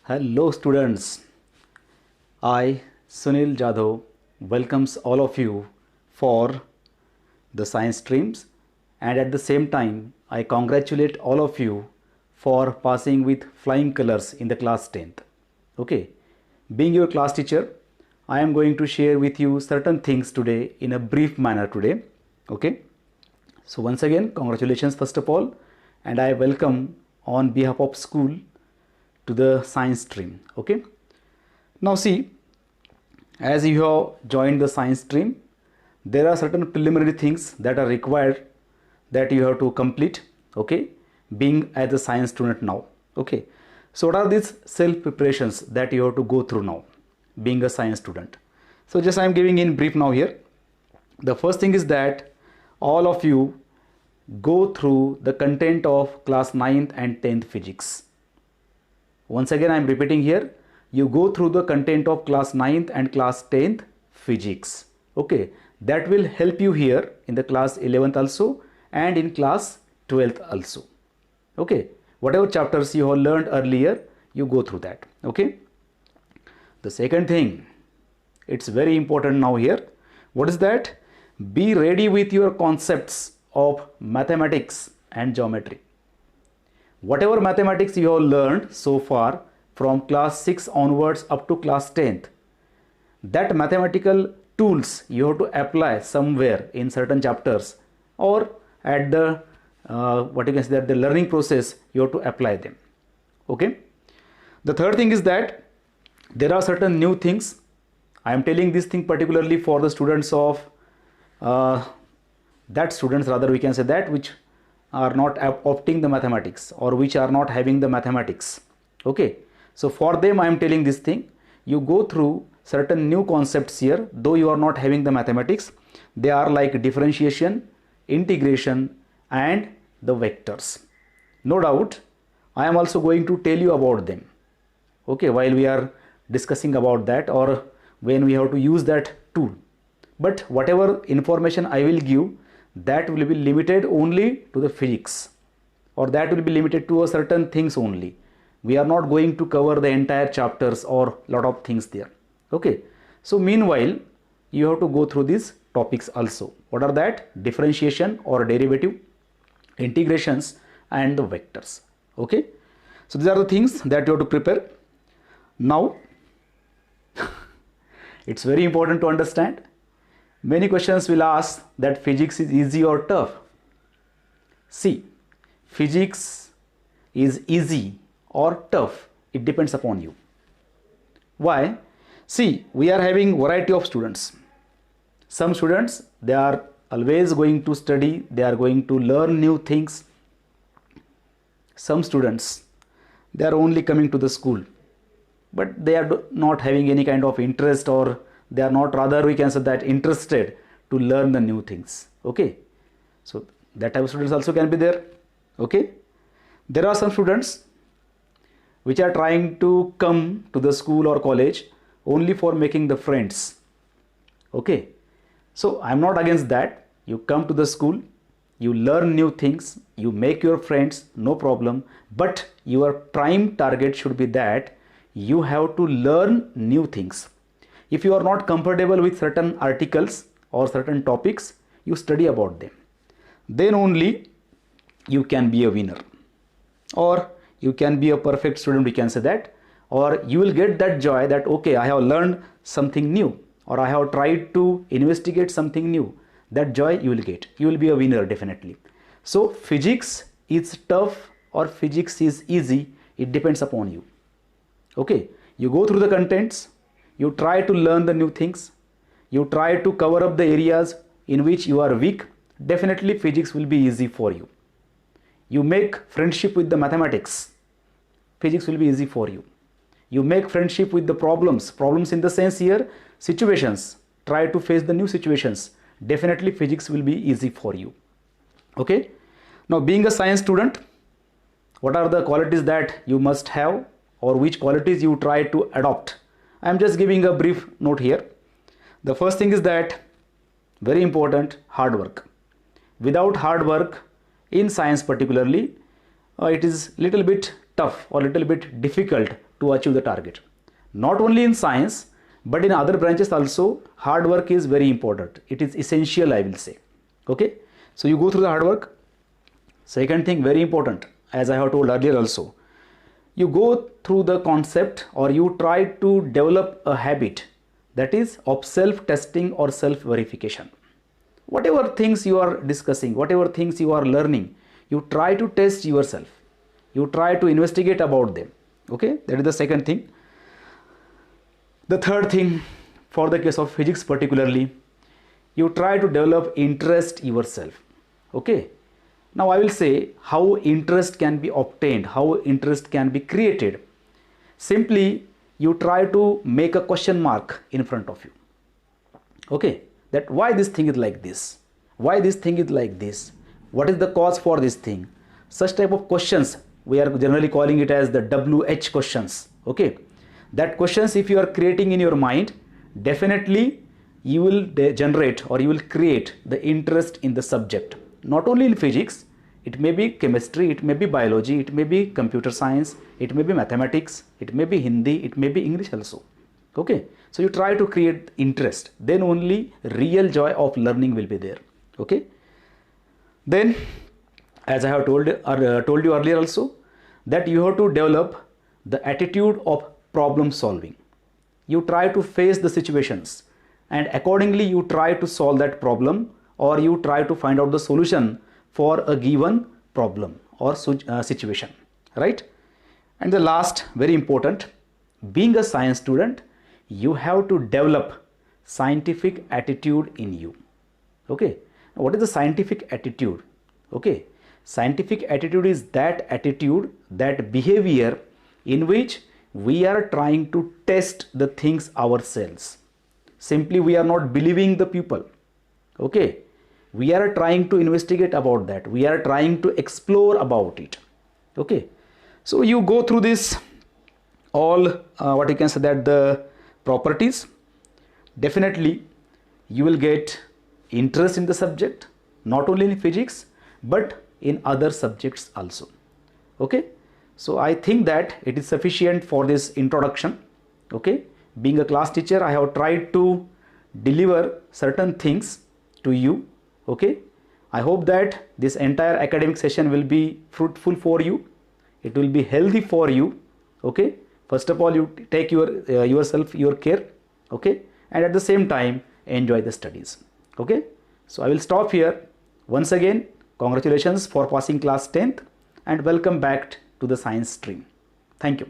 Hello students, I Sunil Jadhav welcomes all of you for the science streams, and at the same time I congratulate all of you for passing with flying colors in the class 10th. Okay, being your class teacher, I am going to share with you certain things today in a brief manner today. Okay, so once again congratulations first of all, and I welcome on behalf of school to the science stream. Okay, now see, as you have joined the science stream, there are certain preliminary things that are required that you have to complete. Okay, being as a science student now. Okay, so what are these self preparations that you have to go through now being a science student? So just I am giving in brief now here. The first thing is that all of you go through the content of class 9th and 10th physics. Once again I am repeating here, you go through the content of class 9th and class 10th physics. Okay, that will help you here in the class 11th also and in class 12th also. Okay, whatever chapters you have learned earlier, you go through that. Okay, the second thing, it's very important now here. What is that? Be ready with your concepts of mathematics and geometry. Whatever mathematics you have learned so far from class 6 onwards up to class 10th, that mathematical tools you have to apply somewhere in certain chapters or at the what you can say that the learning process you have to apply them. Okay, the third thing is that there are certain new things. I am telling this thing particularly for the students of we can say that which are not opting the mathematics or which are not having the mathematics. Okay, so for them I am telling this thing, you go through certain new concepts here, though you are not having the mathematics. They are like differentiation, integration and the vectors. No doubt I am also going to tell you about them, okay, while we are discussing about that or when we have to use that tool. But whatever information I will give, that will be limited only to the physics, or that will be limited to a certain things only. We are not going to cover the entire chapters or lot of things there. Okay, so meanwhile you have to go through these topics also. What are that? Differentiation or derivative, integrations and the vectors. Okay, so these are the things that you have to prepare. Now it's very important to understand, many questions will ask that physics is easy or tough. See, physics is easy or tough, it depends upon you. Why? See, we are having variety of students. Some students, they are always going to study, they are going to learn new things. Some students, they are only coming to the school, but they are not having any kind of interest, or they are not, rather we can say that, interested to learn the new things. Okay, so that type of students also can be there. Okay, there are some students which are trying to come to the school or college only for making the friends. Okay, so I am not against that. You come to the school, you learn new things, you make your friends, no problem, but your prime target should be that you have to learn new things. If you are not comfortable with certain articles or certain topics, you study about them. Then only you can be a winner, or you can be a perfect student, we can say that, or you will get that joy that okay, I have learned something new, or I have tried to investigate something new. That joy you will get. You will be a winner definitely. So physics is tough or physics is easy, it depends upon you. Okay, you go through the contents, you try to learn the new things, you try to cover up the areas in which you are weak, definitely physics will be easy for you. You make friendship with the mathematics, physics will be easy for you. You make friendship with the problems in the sense here, situations, try to face the new situations, definitely physics will be easy for you. Okay, now being a science student, what are the qualities that you must have, or which qualities you try to adopt? I am just giving a brief note here. The first thing is that, very important, hard work. Without hard work in science particularly, it is little bit tough or little bit difficult to achieve the target. Not only in science, but in other branches also, hard work is very important. It is essential, I will say. Okay, so you go through the hard work. Second thing, very important, as I have told earlier also, you go through the concept, or you try to develop a habit, that is of self-testing or self-verification. Whatever things you are discussing, whatever things you are learning, you try to test yourself. You try to investigate about them. Okay, that is the second thing. The third thing, for the case of physics particularly, you try to develop interest yourself. Okay, now I will say how interest can be obtained, how interest can be created. Simply, you try to make a question mark in front of you. Okay, that why this thing is like this, why this thing is like this, what is the cause for this thing. Such type of questions, we are generally calling it as the WH questions. Okay, that questions if you are creating in your mind, definitely you will generate or you will create the interest in the subject. Not only in physics, it may be chemistry, it may be biology, it may be computer science, it may be mathematics, it may be Hindi, it may be English also. Okay, so you try to create interest, then only real joy of learning will be there. Okay, then as I have told you earlier also, that you have to develop the attitude of problem solving. You try to face the situations, and accordingly you try to solve that problem, or you try to find out the solution for a given problem or situation, right? And the last, very important, being a science student, you have to develop scientific attitude in you. Okay, what is the scientific attitude? Okay, scientific attitude is that attitude, that behavior in which we are trying to test the things ourselves. Simply we are not believing the people. Okay, we are trying to investigate about that, we are trying to explore about it. Okay, so you go through this all what you can say, that the properties, definitely you will get interest in the subject, not only in physics but in other subjects also. Okay, so I think that it is sufficient for this introduction. Okay, being a class teacher, I have tried to deliver certain things to you. Okay, I hope that this entire academic session will be fruitful for you, it will be healthy for you. Okay, first of all, you take yourself your care. Okay, and at the same time enjoy the studies. Okay, so I will stop here. Once again, congratulations for passing class 10th and welcome back to the science stream. Thank you.